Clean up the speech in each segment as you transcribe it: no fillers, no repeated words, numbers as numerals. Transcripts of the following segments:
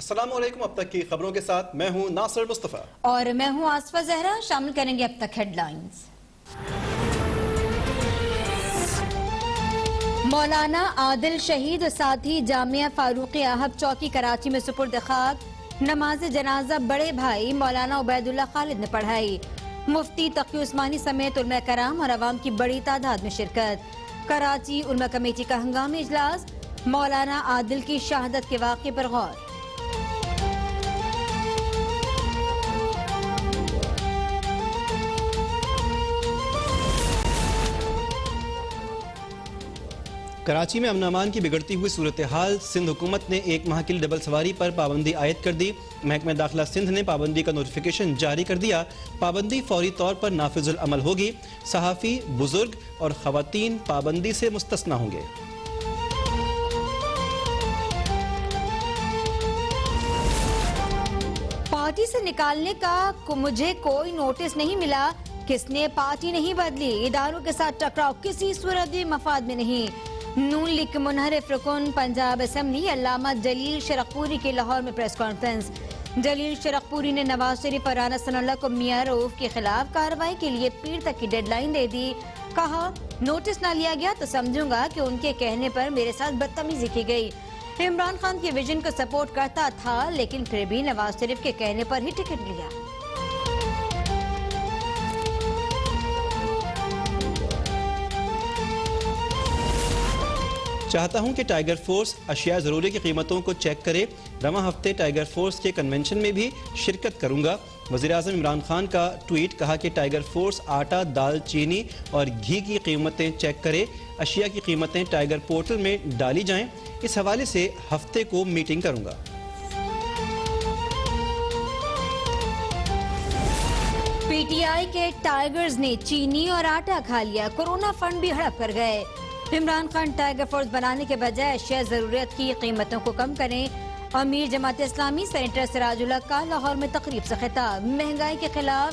अस्सलामुअलैकुम। अब तक की खबरों के साथ मैं हूं नासिर मुस्तफा और मैं हूं आसफा जहरा। शामिल करेंगे अब तक हेडलाइंस। मौलाना आदिल शहीद साथी जामिया फारूक आहब चौकी कराची में सुपुर्द खाक। नमाज जनाजा बड़े भाई मौलाना उबैदुल्ला खालिद ने पढ़ाई। मुफ्ती तकी उस्मानी समेत उलमा कराम और अवाम की बड़ी तादाद में शिरकत। कराची उलमा कमेटी का हंगामी इजलास। मौलाना आदिल की शहादत के वाक़े पर गौर। कराची में अमन अमान की बिगड़ती हुई सूरत हाल। सिंध हुकूमत ने 1 माह के लिए डबल सवारी पर पाबंदी आयद कर दी। महकमा दाखिला सिंध ने पाबंदी का नोटिफिकेशन जारी कर दिया। पाबंदी फौरी तौर पर नाफिजुल अमल होगी। सहाफ़ी, बुजुर्ग और ख़वातीन पाबंदी से मुस्तस्ना होंगे। पार्टी से निकालने का मुझे कोई नोटिस नहीं मिला। किसने पार्टी नहीं बदली। इदारों के साथ टकराव किसी सूरत भी मफाद में नहीं। नून लीग के मुनहरिफ रुकन पंजाब असम्बली अल्लामा जलील शरकपुरी की लाहौर में प्रेस कॉन्फ्रेंस। जलील शरकपुरी ने नवाज शरीफ और राना सनाउल्लाह को मियां रऊफ के खिलाफ कार्रवाई के लिए पीर तक की डेडलाइन दे दी। कहा नोटिस न लिया गया तो समझूंगा कि उनके कहने पर मेरे साथ बदतमीजी की गई। इमरान खान के विजन को सपोर्ट करता था लेकिन फिर भी नवाज शरीफ के कहने पर ही टिकट लिया। चाहता हूं कि टाइगर फोर्स अशिया ज़रूरी की कीमतों को चेक करे। रवा हफ्ते टाइगर फोर्स के कन्वेंशन में भी शिरकत करूंगा। वज़ीर आज़म इमरान खान का ट्वीट। कहा कि टाइगर फोर्स आटा, दाल, चीनी और घी की कीमतें चेक करे। अशिया की कीमतें टाइगर पोर्टल में डाली जाएं। इस हवाले से हफ्ते को मीटिंग करूंगा। पीटीआई के टाइगर्स ने चीनी और आटा खा लिया। कोरोना फंड भी हड़प कर गए। इमरान खान टाइगर फोर्स बनाने के बजाय अशिया जरूरत की कीमतों को कम करें। अमीर जमात इस्लामी सेनेटर सिराजुल हक का लाहौर में तकरीब से खिताब। महंगाई के खिलाफ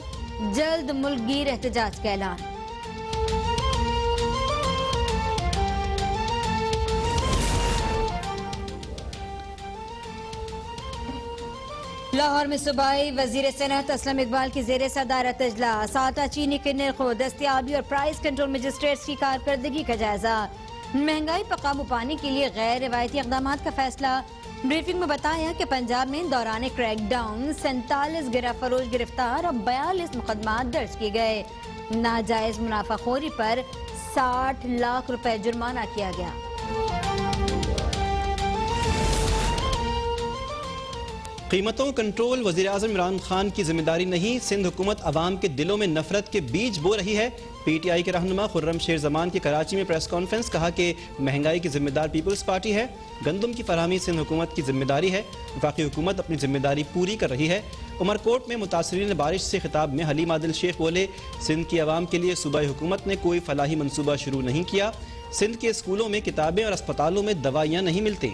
जल्द मुल्कगीर एहतजाज का ऐलान। लाहौर में सूबाई वजीर सनअत असलम इकबाल की जेर सदारत इजलास। आटा, चीनी के निर्खों, दस्तियाबी और प्राइस कंट्रोल मजिस्ट्रेट्स की कारकर्दगी का जायजा। महंगाई पर काबू पाने के लिए गैर रिवायती इक़दाम का फैसला। ब्रीफिंग में बताया कि पंजाब में दौरान क्रैकडाउन 47 गिरफ्तार गिरफ्तार और 42 मुकदमा दर्ज किए गए। नाजायज मुनाफाखोरी पर 60 लाख रुपए जुर्माना किया गया। कीमतों कंट्रोल वज़ीर आज़म इमरान खान की जिम्मेदारी नहीं। सिंध हुकूमत अवाम के दिलों में नफरत के बीज बो रही है। पीटीआई के रहनुमा खुर्रम शेर जमान की कराची में प्रेस कॉन्फ्रेंस। कहा कि महंगाई की जिम्मेदार पीपल्स पार्टी है। गंदम की फराहमी सिंध हुकूमत की जिम्मेदारी है। वफाकी हुकूमत अपनी जिम्मेदारी पूरी कर रही है। उमरकोट में मुतासरीन बारिश से खिताब में हलीम आदिल शेख बोले, सिंध की आवाम के लिए सूबाई हुकूमत ने कोई फलाही मनसूबा शुरू नहीं किया। सिंध के स्कूलों में किताबें और अस्पतालों में दवाइयाँ नहीं मिलती।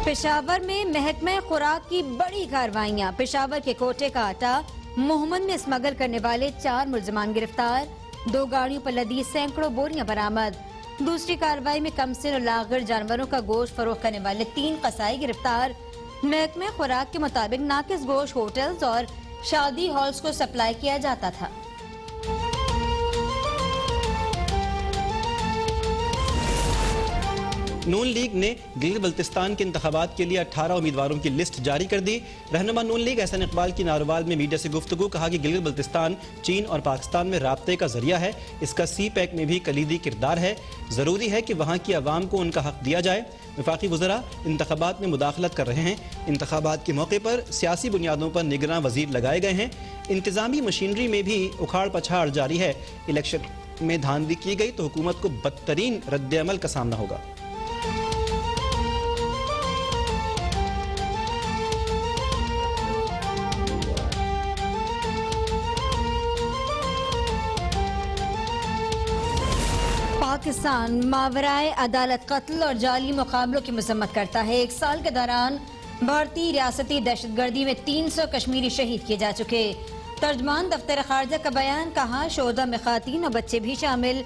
पेशावर में महकमा खुराक की बड़ी कार्रवाइयां। पेशावर के कोटे का आटा मोहम्मद में स्मगल करने वाले 4 मुलजमान गिरफ्तार। 2 गाड़ियों पर लदी सैकड़ों बोरियां बरामद। दूसरी कार्रवाई में कमसिन और लागर जानवरों का गोश्त फरोख्त करने वाले 3 कसाई गिरफ्तार। महकमा खुराक के मुताबिक नाकिस गोश्त होटल्स और शादी हॉल्स को सप्लाई किया जाता था। नून लीग ने गिलगित बल्तिस्तान के इंतखाबात के लिए 18 उम्मीदवारों की लिस्ट जारी कर दी। रहनुमा नून लीग एहसन इकबाल की नारोवाल में मीडिया से गुफ्तगू। कहा कि गिलगित बल्तिस्तान चीन और पाकिस्तान में राब्ते का जरिया है। इसका CPEC में भी कलीदी किरदार है। ज़रूरी है कि वहाँ की आवाम को उनका हक दिया जाए। वफाकी वज़रा इंतखाबात में मुदाखलत कर रहे हैं। इंतखाबात के मौके पर सियासी बुनियादों पर निगरान वजीर लगाए गए हैं। इंतजामी मशीनरी में भी उखाड़ पछाड़ जारी है। इलेक्शन में धांधली की गई तो हुकूमत को बदतरीन रद्द-ए-अमल का सामना होगा। पाकिस्तान मावराए अदालत कत्ल और जाली मुकाबलों की मजम्मत करता है। 1 साल के दौरान भारतीय रियासती दहशतगर्दी में 300 कश्मीरी शहीद किए जा चुके। तर्जमान दफ्तर खारजा का बयान, कहा शोहदा में खातीन और बच्चे भी शामिल।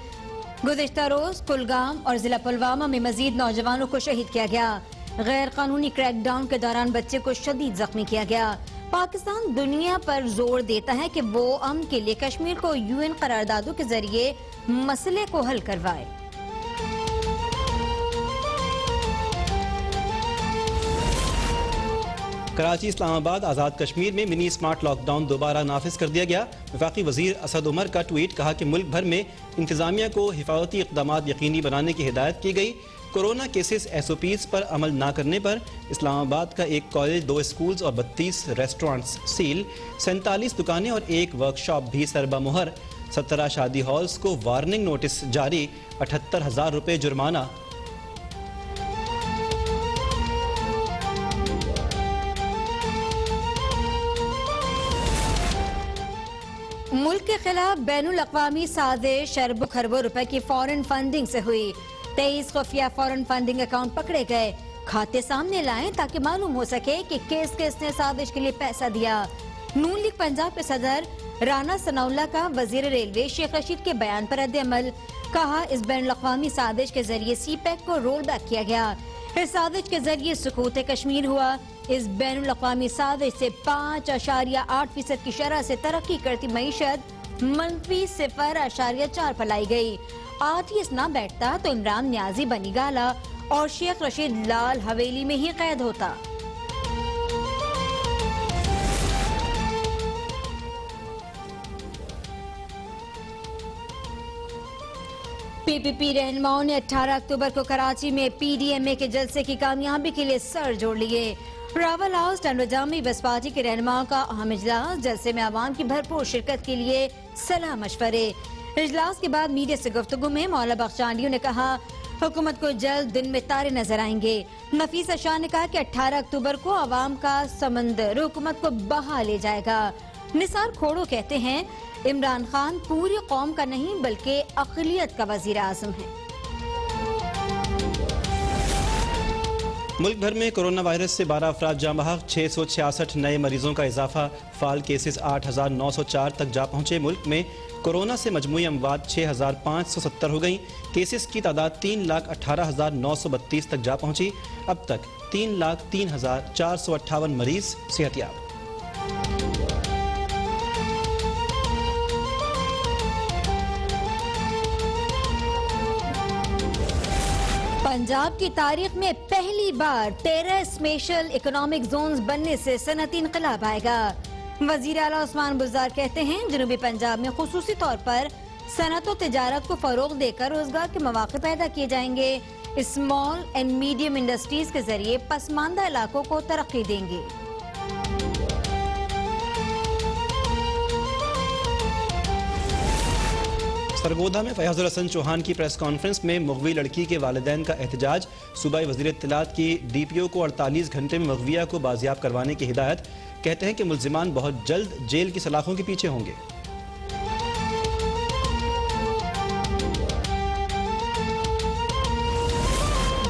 गुज़िश्ता रोज कुलगाम और जिला पुलवामा में मजीद नौजवानों को शहीद किया गया। गैर कानूनी क्रैकडाउन के दौरान बच्चे को शदीद जख्मी किया गया। पाकिस्तान दुनिया पर जोर देता है कि वो अमन के लिए कश्मीर को यूएन करारदादों के जरिए मसले को हल करवाए। कराची इस्लामाबाद आज़ाद कश्मीर में मिनी स्मार्ट लॉकडाउन दोबारा नाफिज कर दिया गया। वफाकी वजीर असद उमर का ट्वीट, कहा कि मुल्क भर में इंतजामिया को हिफाजती इक़दामात यकीनी बनाने की हिदायत की गई। कोरोना केसेस SOPs पर अमल ना करने पर इस्लामाबाद का एक कॉलेज, 2 स्कूल्स और 32 रेस्टोरेंट्स सील, 47 दुकानें और एक वर्कशॉप भी सरबा मुहर। 17 शादी हॉल्स को वार्निंग नोटिस जारी, 78,000 रुपये जुर्माना। मुल्क के खिलाफ बैनुल अक़वामी साजिश अरबों खरबों रुपए की फॉरेन फंडिंग से हुई। 23 खुफिया फॉरेन फंडिंग अकाउंट पकड़े गए। खाते सामने लाएं ताकि मालूम हो सके कि किसने साजिश के लिए पैसा दिया। नून लीग पंजाब के सदर राना सनाउल्लाह का वजीर रेलवे शेख रशीद के बयान पर रद्द-ए-अमल, कहा इस बैनुल अक़वामी साजिश के जरिए CPEC को रोल बैक किया गया। इस साजिश के जरिए सुकूत कश्मीर हुआ। इस बैनुल अक़वामी साजिश से 5.8% की शरह से तरक्की करती मईशत -0.4 पर लाई गई। आज ही इस ना बैठता तो इमरान न्याजी बनी गाला और शेख रशीद लाल हवेली में ही कैद होता। PPP रहनुमाओं ने 18 अक्टूबर को कराची में PDMA के जलसे की कामयाबी के लिए सर जोड़ लिए। रावल हाउस टंडोजामी बस पार्टी के रहनुमाओं का अहम इजलास, जलसे में आवाम की भरपूर शिरकत के लिए सलाह मशवरे। इजलास के बाद मीडिया से गुफ्तगू में मौला बख्शांडियों ने कहा हुकूमत को जल्द दिन में तारे नजर आएंगे। नफीसा शाह ने कहा कि 18 अक्टूबर को आवाम का समंदर हुकूमत को बहा ले जाएगा। निसार खोड़ो कहते हैं इमरान खान पूरी कौम का नहीं बल्कि अक़लियत का वजीर आज़म है। मुल्क भर में कोरोना वायरस से 12 अफराद जाँ बहक, 666 नए मरीजों का इजाफा, फाल केसेस 8,904 तक जा पहुँचे। मुल्क में कोरोना से मजमूई अमवात 6,570 हो गई। केसेस की तादाद 3,18,932 तक जा पहुँची। अब तक 3,03,458 मरीज सेहतियाब। पंजाब की तारीख में पहली बार 13 स्पेशल इकोनॉमिक जोन्स बनने से सनती इनकलाब आएगा। वजीर आला उस्मान बुज़दार कहते हैं जनूबी पंजाब में खुसूसी तौर पर सनत और तिजारत को फरोग देकर रोजगार के मौके पैदा किए जाएंगे। स्मॉल एंड मीडियम इंडस्ट्रीज के जरिए पसमानदा इलाकों को तरक्की देंगे। सरगोधा में फयाजुल हसन चौहान की प्रेस कॉन्फ्रेंस में मुग़वी लड़की के वालिदैन का एहतजाज। सूबाई वज़ीर इत्तलात की DPO को 48 घंटे में मुग़विया को बाजियाब करवाने की हिदायत। कहते हैं कि मुल्ज़िमान बहुत जल्द जेल की सलाखों के पीछे होंगे।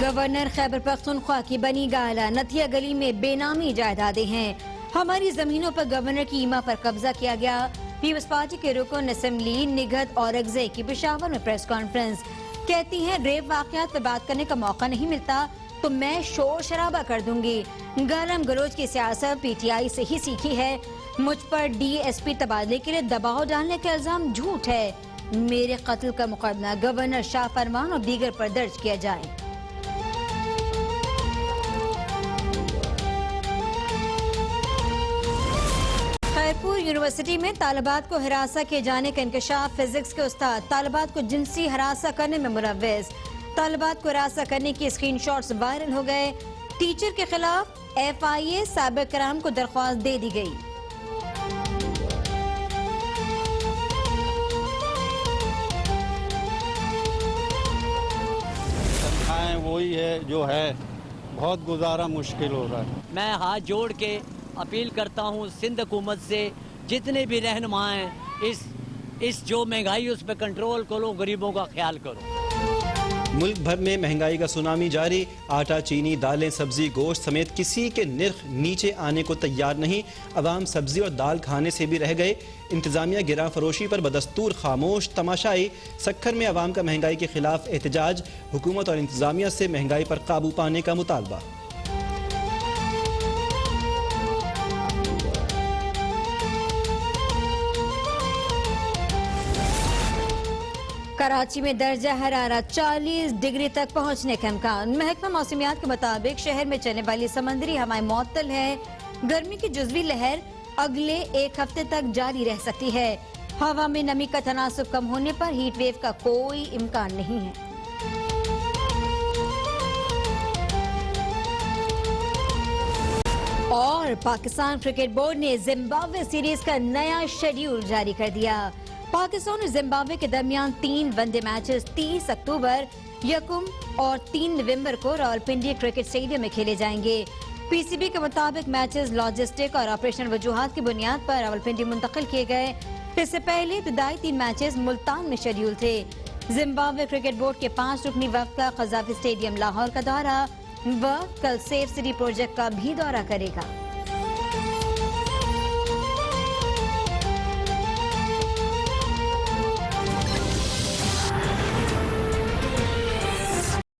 गवर्नर खैबर पख्तूनख्वा की बनी गाला, नथिया गली में बेनामी जायदादें हैं। हमारी जमीनों पर गवर्नर की ईमा पर कब्जा किया गया। पीपल्स पार्टी के रुकन असेंबली निगहत औरंगज़ई की पेशावर में प्रेस कॉन्फ्रेंस। कहती हैं रेप वाक़यात पर बात करने का मौका नहीं मिलता तो मैं शोर शराबा कर दूंगी। गालम गलोच की सियासत PTI से ही सीखी है। मुझ पर DSP तबादले के लिए दबाव डालने का इल्जाम झूठ है। मेरे कत्ल का मुकदमा गवर्नर शाह फरमान और दीगर पर दर्ज किया जाए। खैरपुर यूनिवर्सिटी में तालिबात को हिरासा किए जाने का इंकशाफ। फिजिक्स के उस्ताद तालिबात को जिनसी हरासा करने में मुलव्विस। तालिबात को हिरासा करने की स्क्रीनशॉट्स वायरल हो गए। टीचर के खिलाफ FIA साबिर कराम को दरख्वास्त दे दी गई। तनख्वाहें वही है जो है, बहुत गुजारा मुश्किल हो रहा है। मैं हाथ जोड़ के अपील करता हूँ सिंध हुकूमत से, जितने भी रहनुमा हैं इस जो महंगाई उस पर कंट्रोल करो, गरीबों का ख्याल करो। मुल्क भर में महंगाई का सुनामी जारी। आटा, चीनी, दालें, सब्जी, गोश्त समेत किसी के निर्ख नीचे आने को तैयार नहीं। अवाम सब्जी और दाल खाने से भी रह गए। इंतजामिया गिरां फरोशी पर बदस्तूर खामोश। तमाशाई सक्खर में अवाम का महंगाई के खिलाफ एहतजाज। हुकूमत और इंतजामिया से महंगाई पर काबू पाने का मुतालबा। कराची में दर्जा हरारत 40 डिग्री तक पहुंचने का इम्कान। महकमा मौसमियात के मुताबिक शहर में चलने वाली समंदरी हवाएं मुअत्तल है। गर्मी की जुज़वी लहर अगले एक हफ्ते तक जारी रह सकती है। हवा में नमी का तनासुब कम होने पर हीट वेव का कोई इम्कान नहीं है। और पाकिस्तान क्रिकेट बोर्ड ने जिम्बाब्वे सीरीज का नया शेड्यूल जारी कर दिया। पाकिस्तान और जिम्बाब्वे के दरमियान 3 वनडे मैचेस 30 अक्टूबर, 1 और 3 नवंबर को रावलपिंडी क्रिकेट स्टेडियम में खेले जाएंगे। पीसीबी के मुताबिक मैचेस लॉजिस्टिक और ऑपरेशनल वजूहात की बुनियाद पर रावलपिंडी मुंतकिल किए गए। इससे पहले इब्तदाई 3 मैचेस मुल्तान में शेड्यूल थे। जिम्बाब्वे क्रिकेट बोर्ड के 5 रुकनी वफ्द का कज़ाफी स्टेडियम लाहौर का दौरा व कल सेफ सिटी प्रोजेक्ट का भी दौरा करेगा।